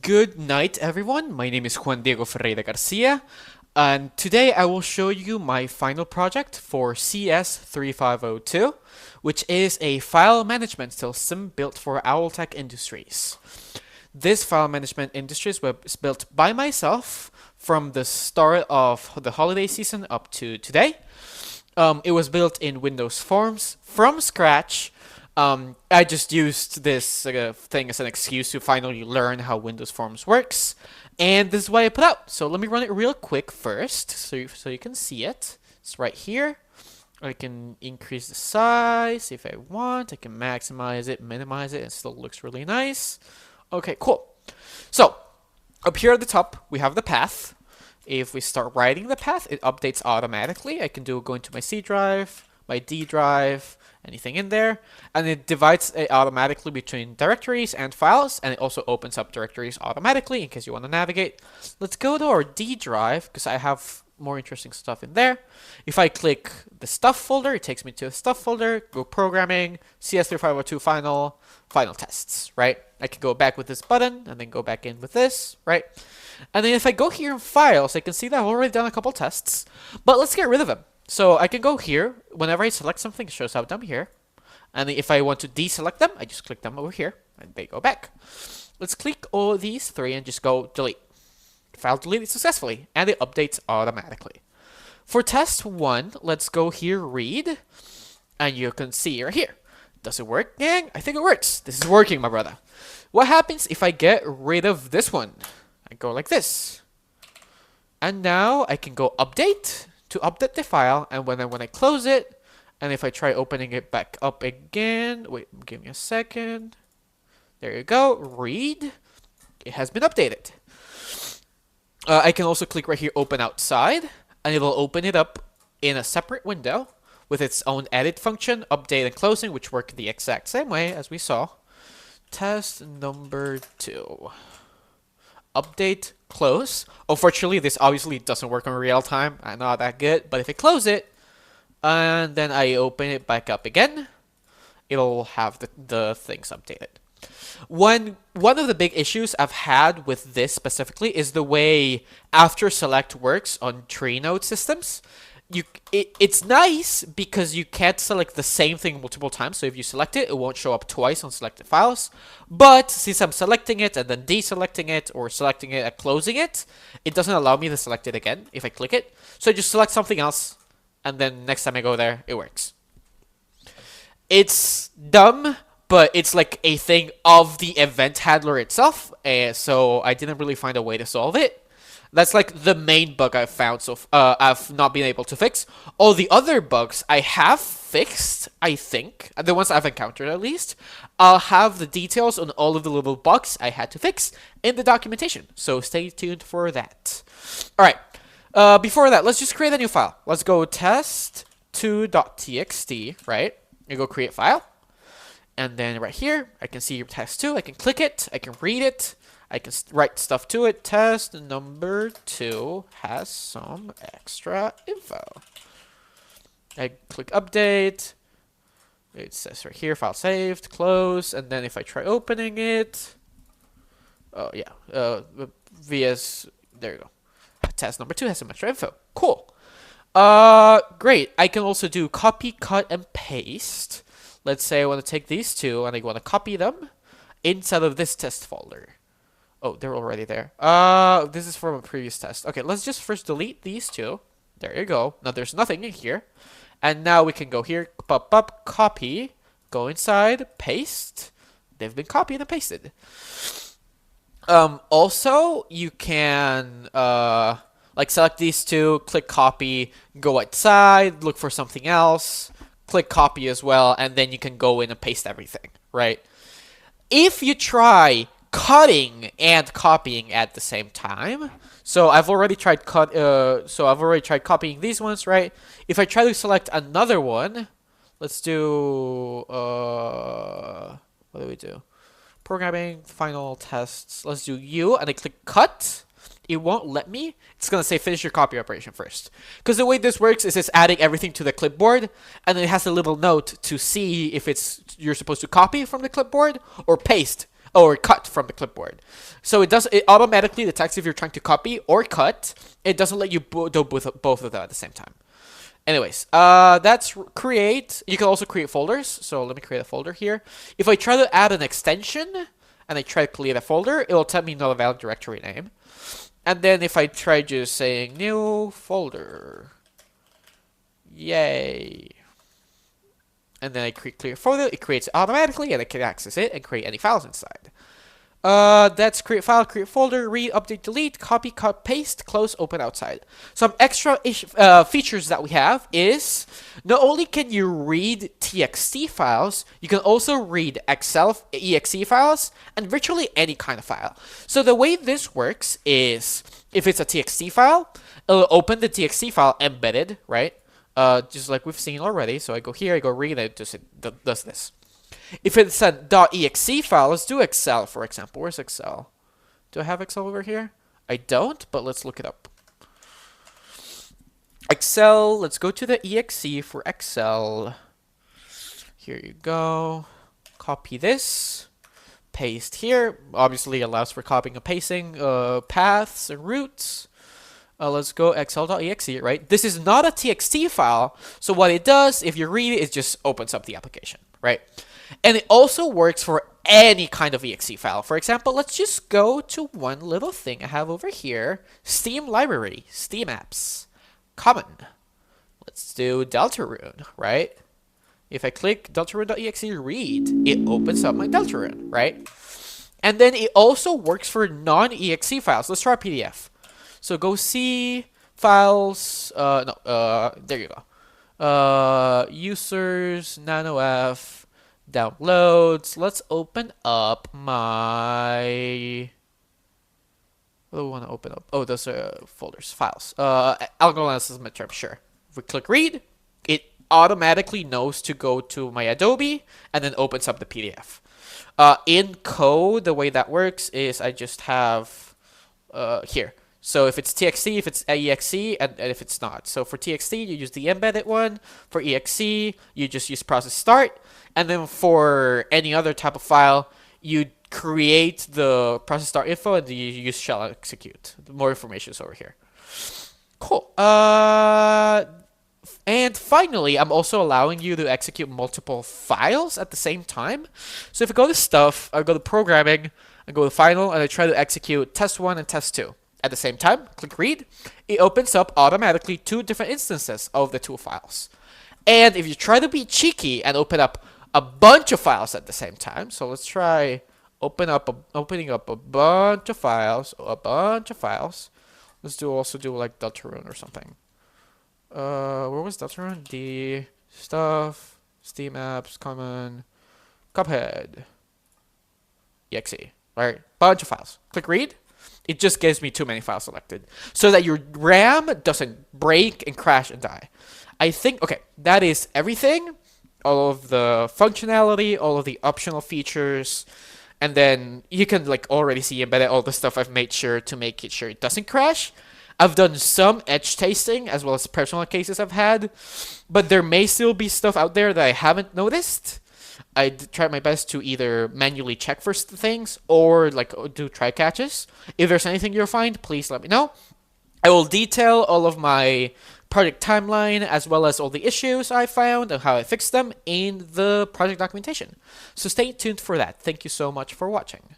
Good night, everyone. My name is Juan Ferreira Garcia, and today I will show you my final project for CS-3502, which is a file management system built for Owltech Industries. This file management industries was built by myself from the start of the holiday season up to today. It was built in Windows Forms from scratch. I just used this thing as an excuse to finally learn how Windows Forms works, and this is what I put out. So let me run it real quick first, so you can see it. It's right here. I can increase the size if I want. I can maximize it, minimize it, and it still looks really nice. Okay, cool. So up here at the top, we have the path. If we start writing the path, it updates automatically. I can go into my C drive, my D drive, anything in there, and it divides it automatically between directories and files, and it also opens up directories automatically in case you want to navigate. Let's go to our D drive because I have more interesting stuff in there. If I click the stuff folder, it takes me to the stuff folder, go programming, CS-3502 final tests, right? I can go back with this button and then go back in with this, right? And then if I go here in files, I can see that I've already done a couple tests, but let's get rid of them. So I can go here, whenever I select something, it shows up down here. And if I want to deselect them, I just click them over here, and they go back. Let's click all these three and just go delete. File deleted successfully, and it updates automatically. For test 1, let's go here, read, and you can see right here. Does it work, gang? I think it works. This is working, my brother. What happens if I get rid of this one? I go like this. And now I can go update to update the file, and when I close it, and if I try opening it back up again, wait, give me a second. There you go, read. It has been updated. I can also click right here, open outside, and it'll open it up in a separate window with its own edit function, update and closing, which work the exact same way as we saw. Test number 2. Update, close. Unfortunately, this obviously doesn't work in real time. I'm not that good, but if I close it, and then I open it back up again, it'll have the things updated. One of the big issues I've had with this specifically is the way after select works on tree node systems. It's nice because you can't select the same thing multiple times. So if you select it, it won't show up twice on selected files. But since I'm selecting it and then deselecting it or selecting it and closing it, it doesn't allow me to select it again if I click it. So I just select something else, and then next time I go there, it works. It's dumb, but it's like a thing of the event handler itself, so I didn't really find a way to solve it. That's like the main bug I've found, so I've not been able to fix. All the other bugs I have fixed, I think, the ones I've encountered at least. I'll have the details on all of the little bugs I had to fix in the documentation, so stay tuned for that. Alright, before that, let's just create a new file. Let's go test2.txt, right? You go create file. And then right here, I can see your test2. I can click it. I can read it. I can write stuff to it. Test number 2 has some extra info. I click update. It says right here, file saved, close. And then if I try opening it, oh yeah, VS, there you go. Test number 2 has some extra info. Cool. Great. I can also do copy, cut, and paste. Let's say I want to take these two and I want to copy them inside of this test folder. Oh, they're already there. This is from a previous test. Okay, let's just first delete these two. There you go. Now there's nothing in here. And now we can go here, pop up, copy, go inside, paste. They've been copied and pasted. Also, you can like select these two, click copy, go outside, look for something else, click copy as well, and then you can go in and paste everything, right? If you try cutting and copying at the same time, so I've already tried copying these ones, right? If I try to select another one, let's do what do we do? Programming, final tests. Let's do U, and I click cut. It won't let me. It's going to say finish your copy operation first. Because the way this works is it's adding everything to the clipboard, and it has a little note to see if you're supposed to copy from the clipboard or paste or cut from the clipboard. So it automatically detects if you're trying to copy or cut. It doesn't let you do both of them at the same time. Anyways, that's create. You can also create folders. So let me create a folder here. If I try to add an extension and I try to create a folder, it will tell me not a valid directory name. And then if I try just saying new folder, yay. And then I create folder, it creates it automatically, and I can access it and create any files inside. That's create file, create folder, read, update, delete, copy, cut, paste, close, open, outside. Some extra features that we have is not only can you read TXT files, you can also read Excel exe files and virtually any kind of file. So the way this works is if it's a TXT file, it'll open the TXT file embedded, right? Just like we've seen already. So I go here, I go read, and it does this. If it's a .exe file, let's do Excel, for example. Where's Excel? Do I have Excel over here? I don't, but let's look it up. Excel, let's go to the exe for Excel. Here you go. Copy this. Paste here. Obviously allows for copying and pasting paths and routes. Let's go excel.exe, right? This is not a txt file, so what it does, if you read it, it just opens up the application, right? And it also works for any kind of exe file. For example, let's just go to one little thing I have over here. Steam library, Steam apps, common. Let's do Deltarune, right? If I click deltarune.exe read, it opens up my Deltarune, right? And then it also works for non-exe files. Let's try PDF. So go see files, there you go. Users, nanof, downloads. Let's open up my, what do we want to open up? Oh, those are folders, files. Algorithm analysis midterm, sure. If we click read, it automatically knows to go to my Adobe and then opens up the PDF. In code, the way that works is I just have here. So if it's TXT, if it's exe, and if it's not. So for TXT, you use the embedded one. For exe, you just use process start. And then for any other type of file, you create the process start info and you use shell execute. More information is over here. Cool. And finally, I'm also allowing you to execute multiple files at the same time. So if I go to stuff, I go to programming, I go to final, and I try to execute test1 and test2. At the same time, click read, it opens up automatically two different instances of the two files. And if you try to be cheeky and open up a bunch of files at the same time, so let's try opening up a bunch of files, Let's also do like Deltarune or something. Where was Deltarune? The stuff, Steam apps, common, Cuphead, exe, right? Bunch of files. Click read. It just gives me too many files selected so that your RAM doesn't break and crash and die. I think, okay, that is everything. All of the functionality, all of the optional features, and then you can like already see embedded all the stuff I've made sure to make it sure it doesn't crash. I've done some edge testing as well as personal cases I've had, but there may still be stuff out there that I haven't noticed. I try my best to either manually check for things or like do try catches. If there's anything you'll find, please let me know. I will detail all of my project timeline as well as all the issues I found and how I fixed them in the project documentation. So stay tuned for that. Thank you so much for watching.